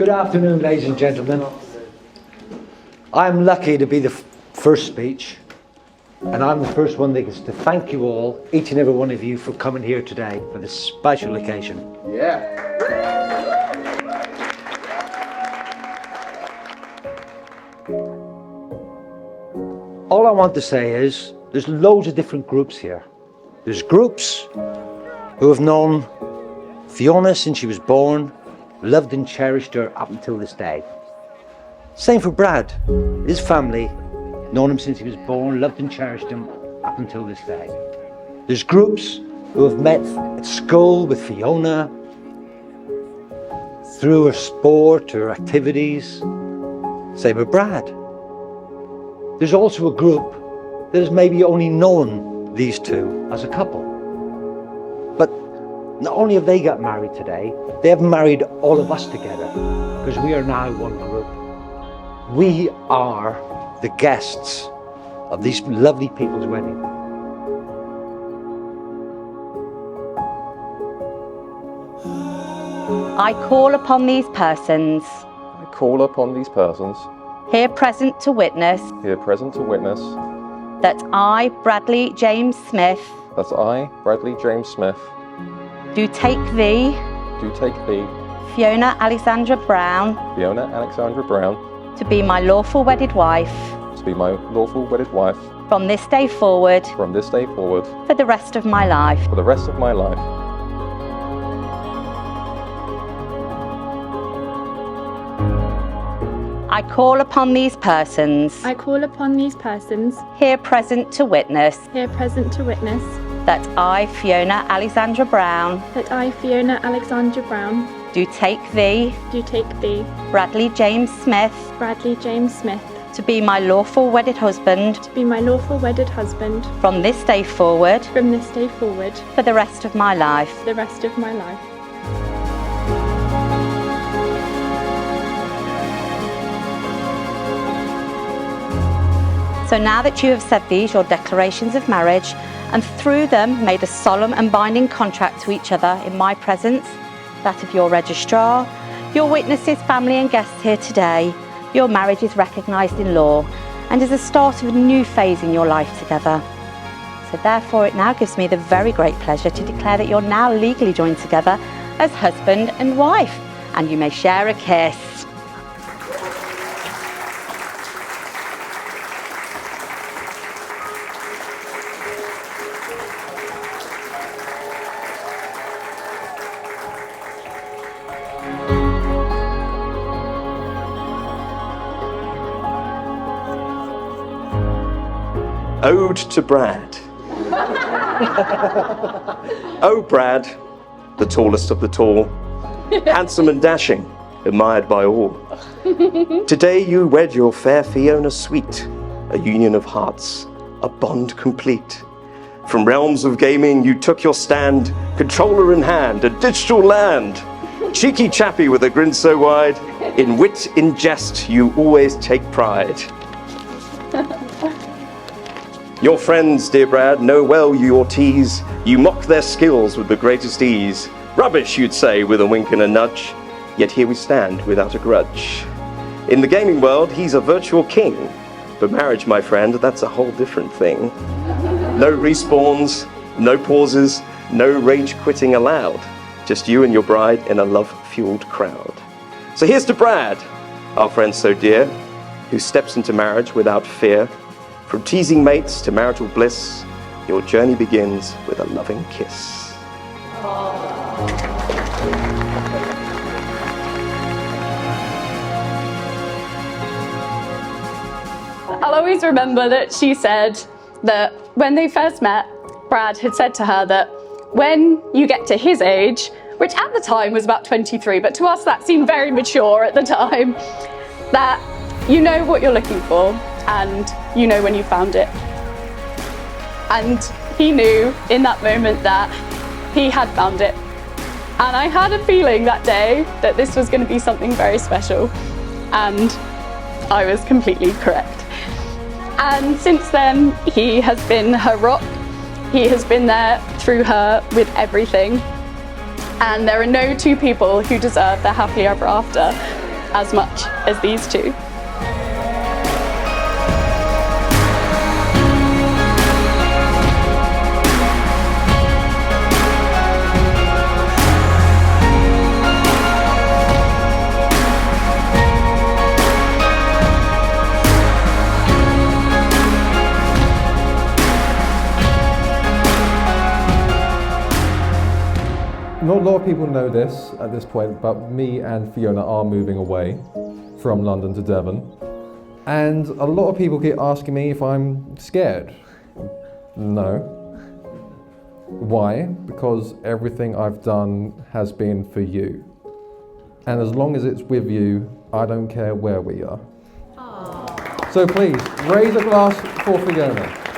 Good afternoon, ladies and gentlemen. I'm lucky to be the first speech, and I'm the first one that gets to thank you all, each and every one of you, for coming here today for this special occasion. Yeah. All I want to say is there's loads of different groups here. There's groups who have known Fiona since she was born, loved and cherished her up until this day. Same for Brad. His family, known him since he was born, loved and cherished him up until this day. There's groups who have met at school with Fiona, through her sport, her activities. Same with Brad. There's also a group that has maybe only known these two as a couple. But not only have they got married today, they have married all of us together, because we are now one group. We are the guests of these lovely people's wedding. I call upon these persons. I call upon these persons. Here present to witness. Here present to witness. That I, Bradley James Smith. That I, Bradley James Smith. Do take thee. Do take thee. Fiona Alexandra Brown. Fiona Alexandra Brown. To be my lawful wedded wife. To be my lawful wedded wife. From this day forward. From this day forward. For the rest of my life. For the rest of my life. I call upon these persons. I call upon these persons. Here present to witness. Here present to witness. That I, Fiona Alexandra Brown. That I, Fiona Alexandra Brown. Do take thee. Do take thee. Bradley James Smith. Bradley James Smith. To be my lawful wedded husband. To be my lawful wedded husband. From this day forward. From this day forward. For the rest of my life. For the rest of my life. So now that you have said these, your declarations of marriage, and through them made a solemn and binding contract to each other in my presence, that of your registrar, your witnesses, family and guests here today, your marriage is recognised in law and is the start of a new phase in your life together. So therefore it now gives me the very great pleasure to declare that you're now legally joined together as husband and wife, and you may share a kiss. Ode to Brad. Oh, Brad, the tallest of the tall, handsome and dashing, admired by all. Today you wed your fair Fiona sweet, a union of hearts, a bond complete. From realms of gaming you took your stand, controller in hand, a digital land. Cheeky chappy with a grin so wide, in wit, in jest, you always take pride. Your friends, dear Brad, know well your tease. You mock their skills with the greatest ease. Rubbish, you'd say, with a wink and a nudge. Yet here we stand without a grudge. In the gaming world, he's a virtual king. But marriage, my friend, that's a whole different thing. No respawns, no pauses, no rage quitting allowed. Just you and your bride in a love-fueled crowd. So here's to Brad, our friend so dear, who steps into marriage without fear. From teasing mates to marital bliss, your journey begins with a loving kiss. I'll always remember that she said that when they first met, Brad had said to her that when you get to his age, which at the time was about 23, but to us that seemed very mature at the time, that you know what you're looking for and you know when you found it. And he knew in that moment that he had found it. And I had a feeling that day that this was going to be something very special, and I was completely correct. And since then, he has been her rock. He has been there through her with everything. And there are no two people who deserve their happily ever after as much as these two. Not a lot of people know this at this point, but me and Fiona are moving away from London to Devon. And a lot of people keep asking me if I'm scared. No. Why? Because everything I've done has been for you. And as long as it's with you, I don't care where we are. So please, raise a glass for Fiona.